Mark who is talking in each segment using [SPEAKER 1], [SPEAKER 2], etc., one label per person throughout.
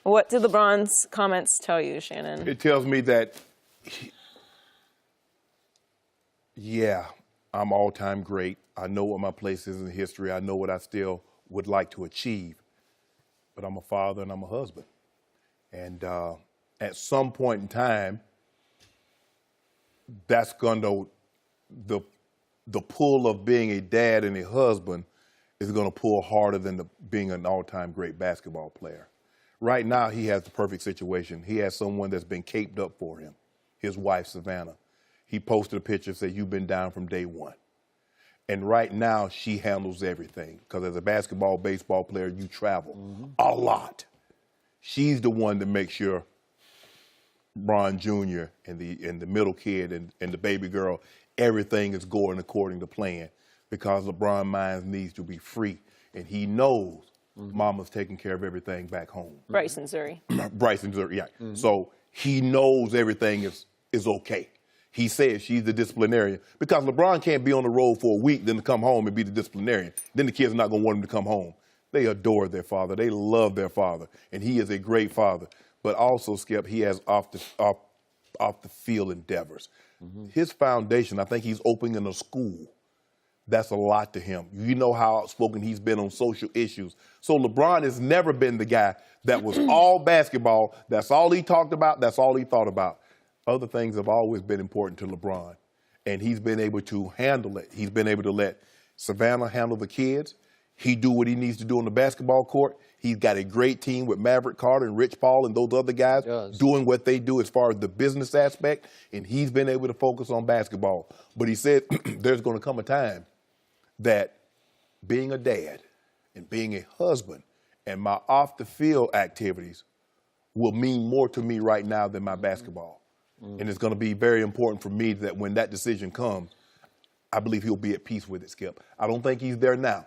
[SPEAKER 1] What did LeBron's comments tell you, Shannon?
[SPEAKER 2] It tells me that, yeah, I'm all-time great. I know what my place is in history. I know what I still would like to achieve. But I'm a father and I'm a husband. And at some point in time, that's going to, the pull of being a dad and a husband is going to pull harder than being an all-time great basketball player. Right now, he has the perfect situation. He has someone that's been caped up for him, his wife, Savannah. He posted a picture and said, "You've been down from day one." And right now, she handles everything. Because as a basketball, baseball player, you travel a lot. She's the one to make sure LeBron Jr. and the middle kid and the baby girl, everything is going according to plan. Because LeBron minds needs to be free. And he knows Mama's taking care of everything back home.
[SPEAKER 1] Bryson Zuri.
[SPEAKER 2] Bryson Zuri, yeah. So he knows everything is okay. He says she's the disciplinarian. Because LeBron can't be on the road for a week, then to come home and be the disciplinarian. Then the kids are not going to want him to come home. They adore their father. They love their father. And he is a great father. But also, Skip, he has off the field endeavors. His foundation, I think he's opening a school. That's a lot to him. You know how outspoken he's been on social issues. So LeBron has never been the guy that was all basketball. That's all he talked about. That's all he thought about. Other things have always been important to LeBron. And he's been able to handle it. He's been able to let Savannah handle the kids. He do what he needs to do on the basketball court. He's got a great team with Maverick Carter and Rich Paul and those other guys doing what they do as far as the business aspect. And he's been able to focus on basketball. But he said there's going to come a time that being a dad and being a husband and my off-the-field activities will mean more to me right now than my basketball. And it's going to be very important for me that when that decision comes, I believe he'll be at peace with it, Skip. I don't think he's there now.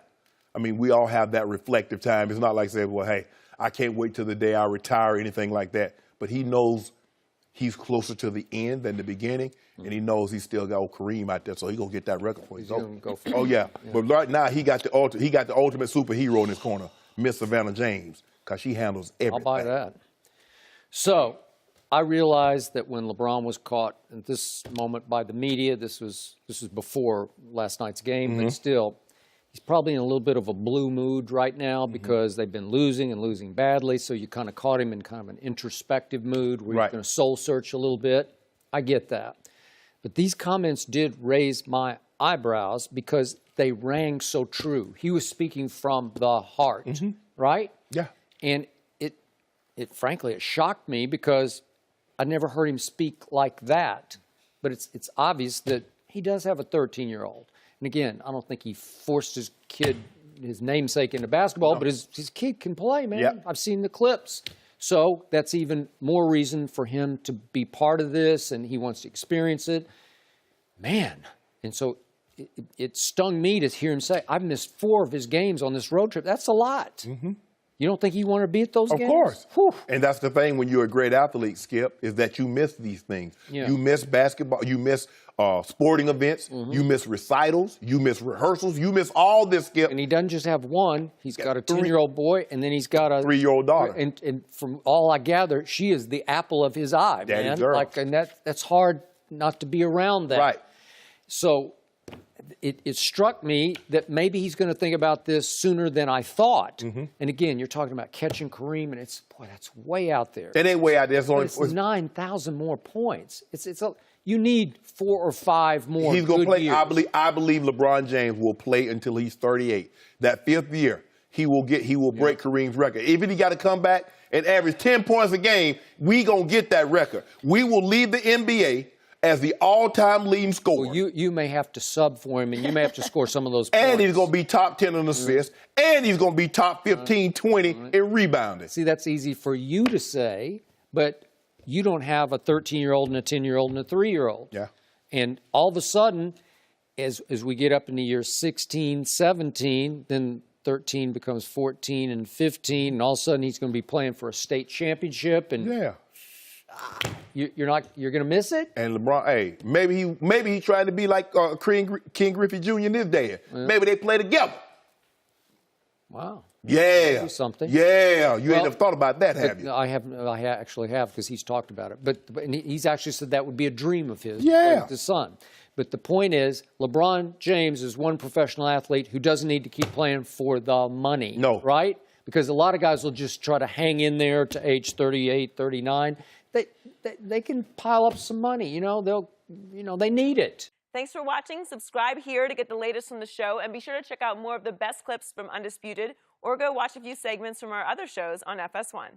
[SPEAKER 2] I mean, we all have that reflective time. It's not like saying, well, hey, I can't wait till the day I retire or anything like that. But he knows he's closer to the end than the beginning, and he knows he's still got old Kareem out there, so he's going to get that record for you. Oh, yeah. But right now, he got the ultimate superhero in his corner, Miss Savannah James, because she handles everything.
[SPEAKER 3] I'll buy that. So I realized that when LeBron was caught at this moment by the media, this was before last night's game, but still, he's probably in a little bit of a blue mood right now because they've been losing and losing badly. So you kind of caught him in kind of an introspective mood where he's going to soul search a little bit. I get that. But these comments did raise my eyebrows because they rang so true. He was speaking from the heart, right?
[SPEAKER 2] Yeah.
[SPEAKER 3] And it frankly, it shocked me because I never heard him speak like that. But it's obvious that he does have a 13-year-old. And again, I don't think he forced his kid, his namesake, into basketball, but his kid can play, man. I've seen the clips. So that's even more reason for him to be part of this, and he wants to experience it. Man. And so it stung me to hear him say, I've missed 4 of his games on this road trip. That's a lot. You don't think he wanted to be at those games?
[SPEAKER 2] Of course.
[SPEAKER 3] Whew.
[SPEAKER 2] And that's the thing when you're a great athlete, Skip, is that you miss these things. You miss basketball, you miss sporting events, you miss recitals, you miss rehearsals, you miss all this, Skip.
[SPEAKER 3] And he doesn't just have one. He's got a 10-year-old boy, and then he's got a
[SPEAKER 2] 3-year-old daughter.
[SPEAKER 3] And from all I gather, she is the apple of his eye, man. And that's hard not to be around that.
[SPEAKER 2] Right.
[SPEAKER 3] So it struck me that maybe he's going to think about this sooner than I thought. And again, you're talking about catching Kareem, and that's way out there.
[SPEAKER 2] It ain't way out there.
[SPEAKER 3] It's 9,000 more points. You need 4 or 5 more.
[SPEAKER 2] He's going to play.
[SPEAKER 3] Years.
[SPEAKER 2] I believe LeBron James will play until he's 38. That 5th year, he will break Kareem's record. Even he got to come back and average 10 points a game, we going to get that record. We will lead the NBA as the all-time leading scorer.
[SPEAKER 3] Well, you may have to sub for him, and you may have to score some of those points.
[SPEAKER 2] And he's going to be top 10 in assists, and he's going to be top 15, 20 in rebounding.
[SPEAKER 3] See, that's easy for you to say, but you don't have a 13-year-old and a 10-year-old and a 3-year-old.
[SPEAKER 2] Yeah.
[SPEAKER 3] And all of a sudden, as we get up into year 16, 17, then 13 becomes 14 and 15, and all of a sudden he's going to be playing for a state championship. And you're going to miss it.
[SPEAKER 2] And LeBron, hey, maybe he tried to be like King Griffey Jr. in his day. Maybe they play together.
[SPEAKER 3] Wow.
[SPEAKER 2] Yeah.
[SPEAKER 3] Do something.
[SPEAKER 2] Yeah. You ain't never thought about that, have you?
[SPEAKER 3] I actually have, because he's talked about it. But he's actually said that would be a dream of his.
[SPEAKER 2] Yeah.
[SPEAKER 3] With his son. But the point is, LeBron James is one professional athlete who doesn't need to keep playing for the money.
[SPEAKER 2] No.
[SPEAKER 3] Right? Because a lot of guys will just try to hang in there to age 38, 39. They can pile up some money. They need it.
[SPEAKER 1] Thanks for watching. Subscribe here to get the latest from the show, and be sure to check out more of the best clips from Undisputed, or go watch a few segments from our other shows on FS1.